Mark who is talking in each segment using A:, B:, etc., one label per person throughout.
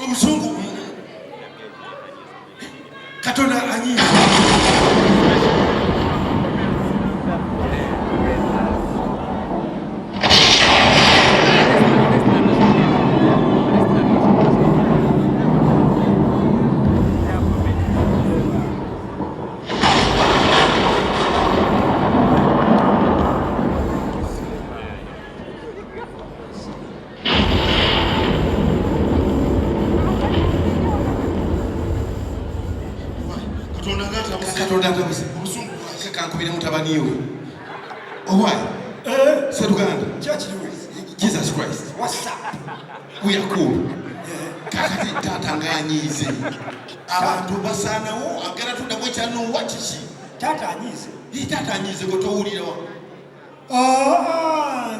A: Omuzungu Katonda anyiza Katonda atabuze omuzungu kankubire mutabani we owai Seruganda Jesus Christ
B: What's up?
A: we are cool kakati tatanganyize abantu basanawo agera tudabwe cyano wachichi
B: Tatanyize
A: tatanyize go towulira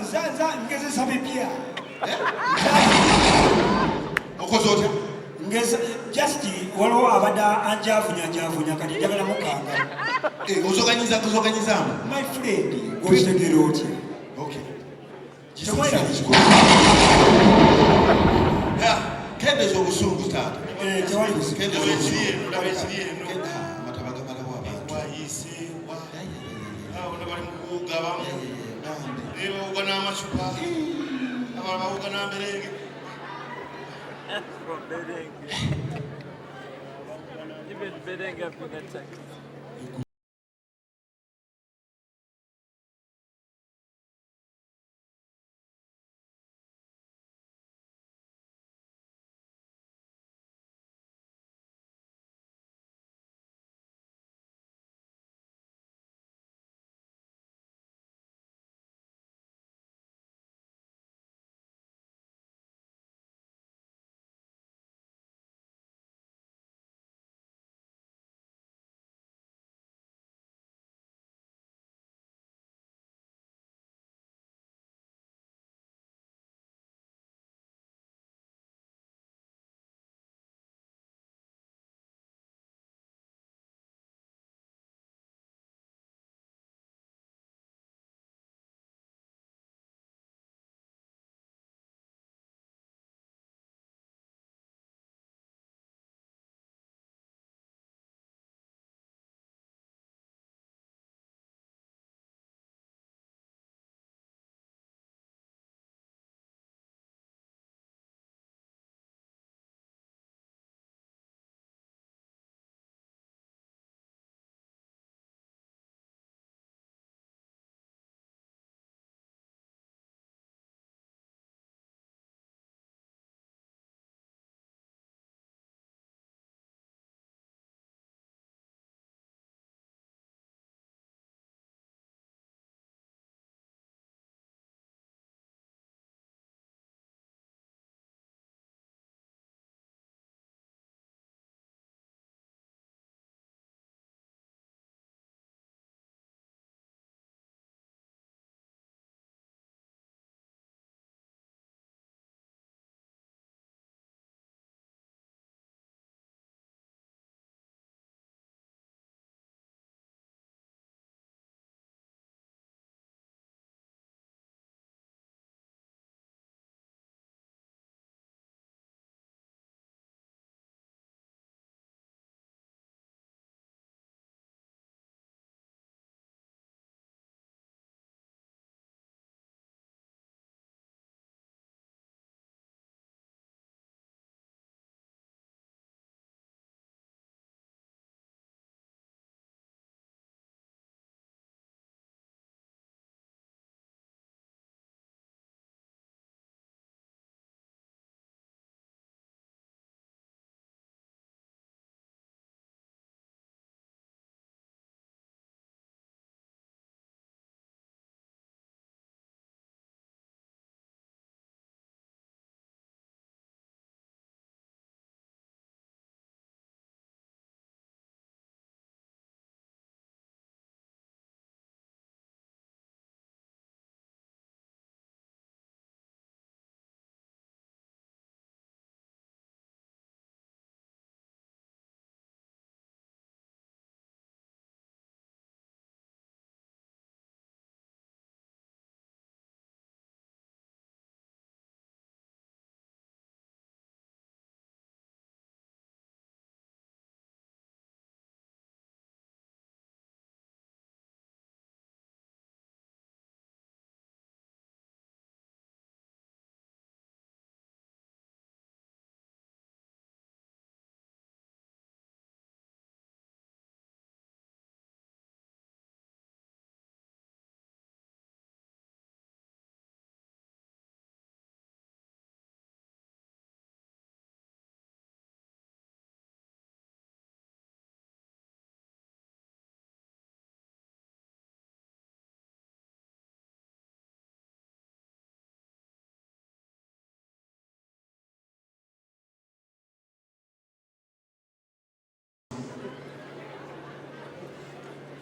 B: nza ngeze sabipia
A: okozota
B: ngeze just waliwo abada anjavunya kati njagala mukanga
A: ozoganyiza
B: my friend gwetegera otya
A: okay kende zobusungu tata
B: tewali busungu
A: kende zobusungu matabaga malawa abantu bali mukugaba lero ugana amachupa ababa ugana mberenge
C: Even Berenge up in that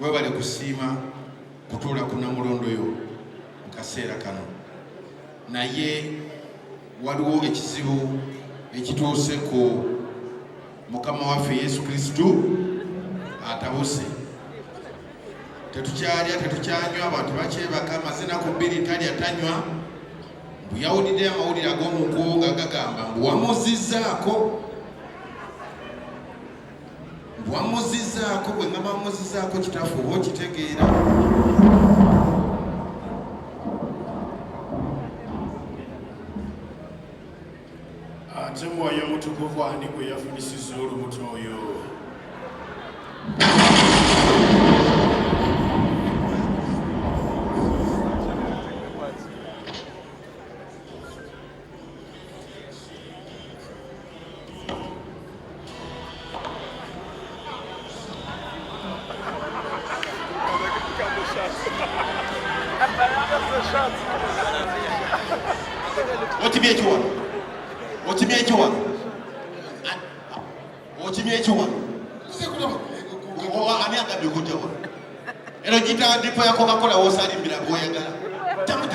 A: webale kusiima kutuula ku Namulondo yo mu kaseera kano. Naye waliwo ekizibu ekituuse ku Mukama waffe Yesu Kristo atabuse. Tetukyalya tetukyanywa, abantu bakyebaka, amazina ku 2 talya tanywa. Mbu yawulidde amawulire ag'omukubo nga gagamba mbu wamuzizzaako. Mbu wamuzizzaako, bwe ngamba wamuzizzaako kitaffe oba okitegeera.
D: Ate Mwoyo Mutukuvu ani gwe yafunisizza olubuto oyo?
A: Ndipo ya Coca-Cola wosali mbira boyagala. Tamu.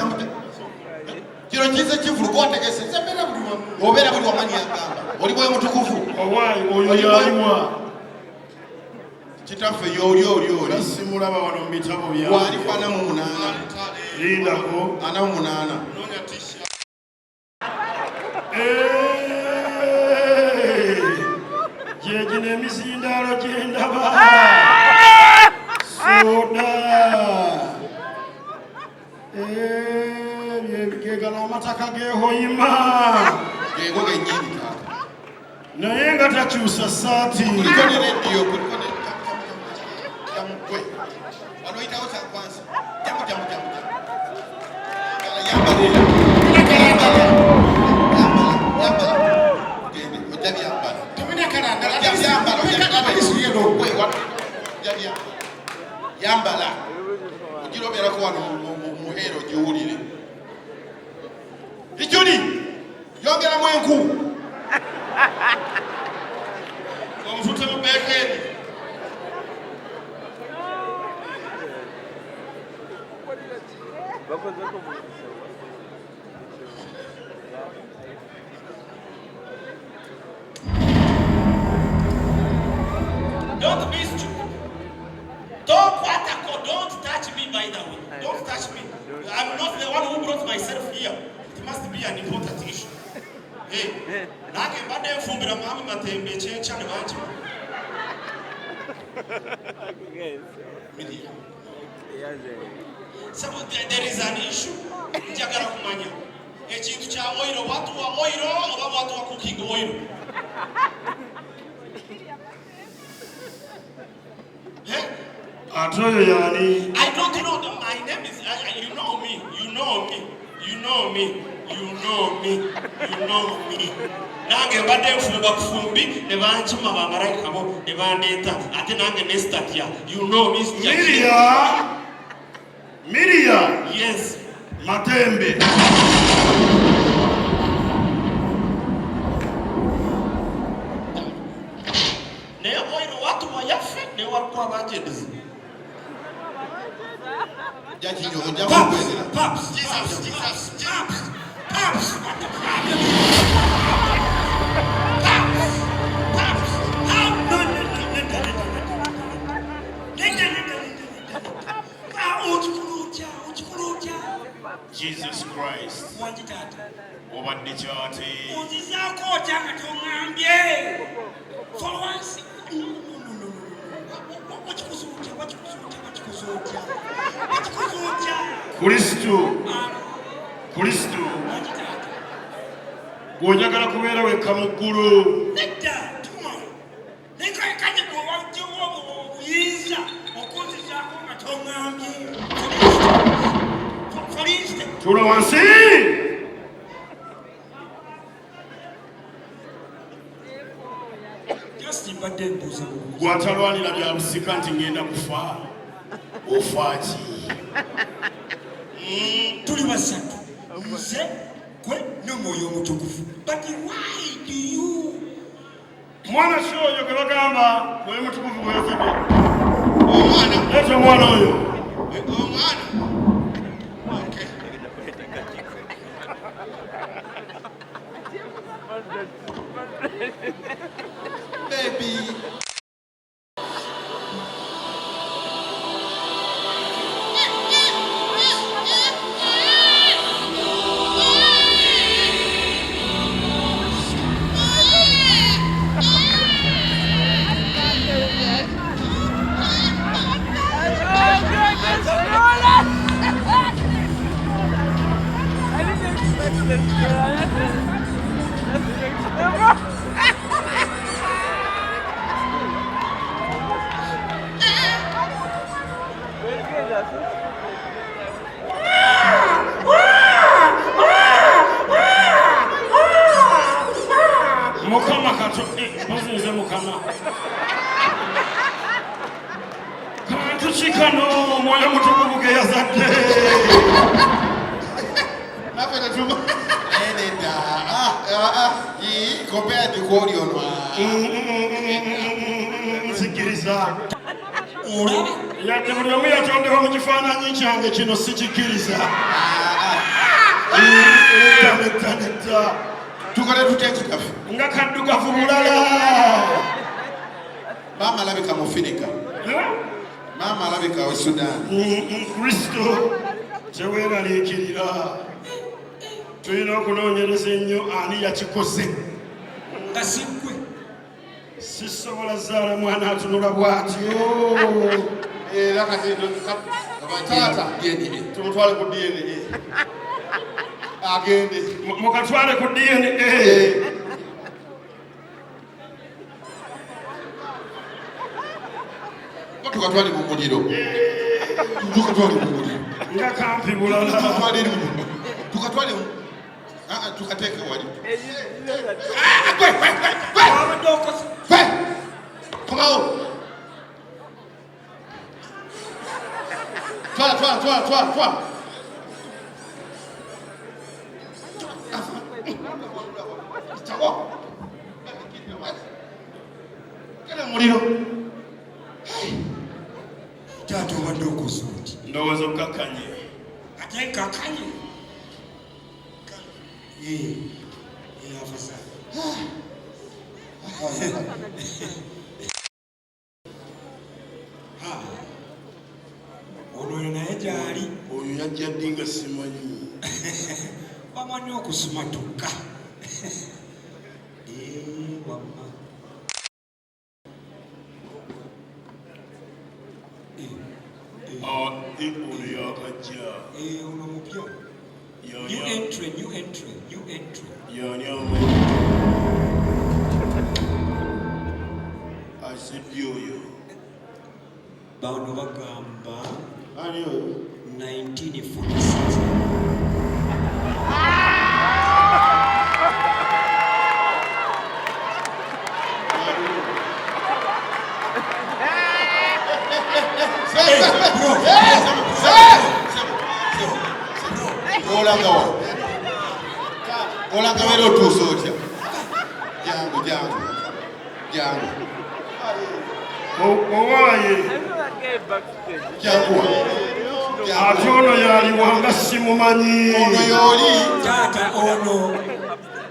A: Kiro kize kivulu kwategese. Zembera buli wamu. Obera buli wamani agamba. Oli Mwoyo Mutukuvu.
D: Owayi oyo yalimwa.
A: Kitaffe yoli.
D: Nasimulaba wano mu bitabo bya.
A: Wali kwana mu 8.
D: Lindako.
A: 48.
D: Nonya tisha. Jeje n'emizindalo gyendaba. Soda. Byebigegala amataka gehoyima.
A: Gego genyini kaka.
D: Naye nga takyusa saati.
A: Kuliko ne radio, kuliko ne jamukwe. Wano itawo kya kwanza. Jamu. Yambala. Gende, ojabi yambala.
B: Tumina kalanda.
A: Yambala. Ukirobera ko wano muhero giwulire. Ikyuni. Yongera mwenku. Omufute mu bekeni.
E: Don't be stupid. Don't touch me, by the way. Don't touch me. I'm not the one who brought myself here. It must be an important issue. Hey, nake mbade mfumbira mami matembe chencha ne bantu. So there is an issue. Njagala kumanya. Ekintu kya oil, watu wa oil oba watu wa cooking oil.
D: I don't
E: know them. My name is, you know me. Nange mbadde mfumba kufumbi ne banchima bamalaika bo ne bandeeta ate nange ne start ya. You know me.
D: Miria.
E: Yes.
D: Matembe.
E: Ne oiro watu wa yafe ne watu wa bajedezi. Pops.
D: Jesus Christ. Obadde kyate.
E: Uzizaako otanga tongambye. For once.
D: Kristo. Gw'ojagala kubeera wekka mu ggulu.
E: Nedda, tuma. Nekakanye gwe wajjawo obuyinza okunzizaako nga tongambye. For instance.
D: Tula wansi. Gwatalwanira bya busika nti ngenda kufa. Ofa ki?
E: Tuli basatu. Nze gwe n'Omwoyo Omutukuvu. But why do you?
D: Mwana si oyo gwe bagamba Mwoyo Mutukuvu bw'evudde. Leta mwana huyo.
A: Baby.
D: Mukama kato, bazinze mukama. Kantu chikano, moyo mutukuvu ge yazadde.
A: Napenda tu. Compared to Korean.
D: Sikiriza. Yadde buli omu yatondewa mu kifaananyi kyange kino sikikiriza. Netta.
A: Tukole tutekikafu.
D: Nga kaddugavu bulala.
A: Mama alabika mufinika. Mama alabika wa Sudan.
D: Kristo teweeraliikirira. Tulina okunoonyereza ennyo ani yakikoze.
B: Nga siggwe.
D: Sisobola zaala mwana atunula bw'atyo.
A: Era kati taata tumutwale ku DNA. Agende.
D: Mukatwale ku DNA.
A: Tukatwale mu muliro. Tukatwale mu muliro.
D: Nga kampi bulala.
A: Tukatwale mu tukateke wali. Come on. Toi. Kena muliro.
B: Taata obadde okuzuuti.
D: Ndowooza okakkanye.
B: Ate nkakkanye. Afasa. Ono naye gyali.
D: Oyo yajja ddi nga simanyi.
B: Bamanyi okusoma tukka. Wamma.
D: Ono yakajja.
B: Ono mupya. New entry.
D: Yani asibye oyo.
B: Bano bagamba
D: Ani oyo?
B: 1946.
A: Olanga wero tusootya. Jangu.
D: Owaaye.
A: Jangu.
D: Ate ono yaliwanga simumanyi.
A: Ono yoli.
B: Taata ono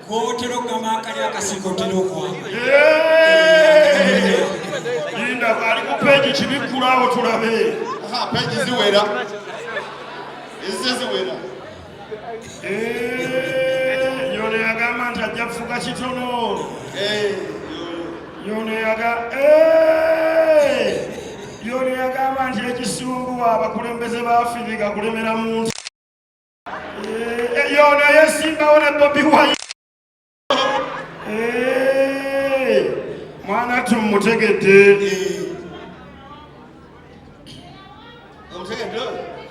B: kootera okugamba akali akasikotera okwanga.
D: Linda ali ku peegi kibikkulawo tulabe.
A: Peegi ziwera. Ziwera.
D: Yono yagamba nti ajja kufuga kitono. Yono yagamba nti ekisungu abakulembeze ba Afirika kulemera mu nsi. Yono yesimbawo ne Bobi Wine. Mwana tumutegedde.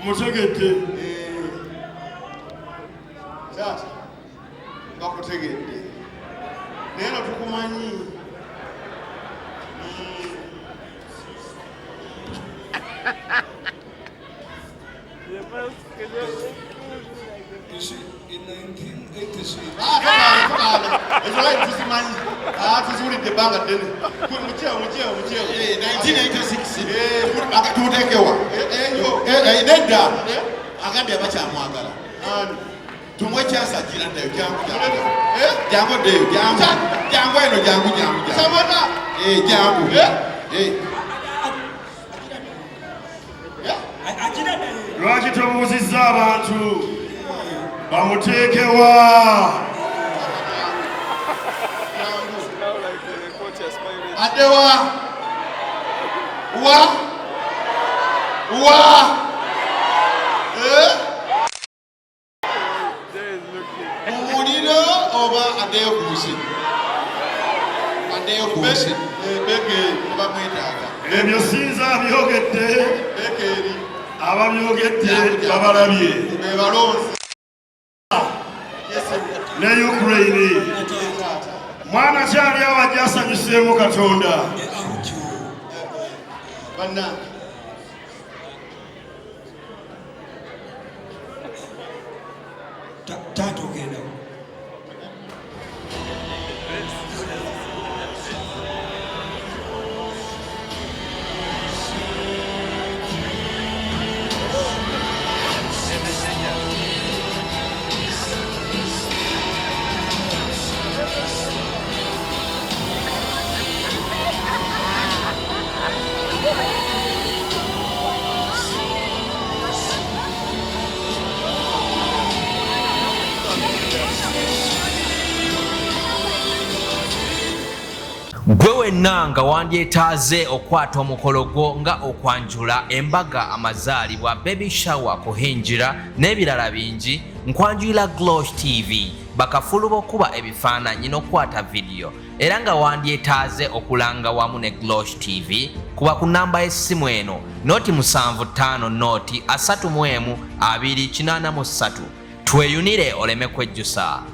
D: Mutegedde.
A: Sasa bakutegedde. Leero tukumanyi.
B: In 1986.
D: Ezo lai tusimanyi. Tuzulidde ebbanga ddene. Mukyeo.
A: 1986. Tutekewa. Nedda. Agambye abakyamwagala. Tumwe kyasajjira ddayo jangu ddeyo jangu eno jangu
D: Sabona.
A: jangu
D: Lwaki tobuuzizza abantu bamuteekewa?
A: Adewa wa Mumuliro oba adeyo kubusi beke oba mwetaaga
D: Ebyo sinza byogedde
A: bekeri
D: ababyogedde babalabye
A: bebalonzi
D: ne Ukraine. Mwana kyali awajja asanyuseemu Katonda.
A: bannange
B: Taata ogenda.
F: Gwe wenna nga wandyetaaze okwata omukolo gwo nga okwanjula embaga amazaalibwa baby shower kuhinjira n'ebirala bingi nkwanjulira Glosh TV bakafulu b'okuba ebifaananyi n'okwata vidiyo era nga wandyetaaze okulanga wamu ne Glosh TV kuba ku namba y'essimu eno noti 75 noti 31 283 tweyunire oleme kwejjusa.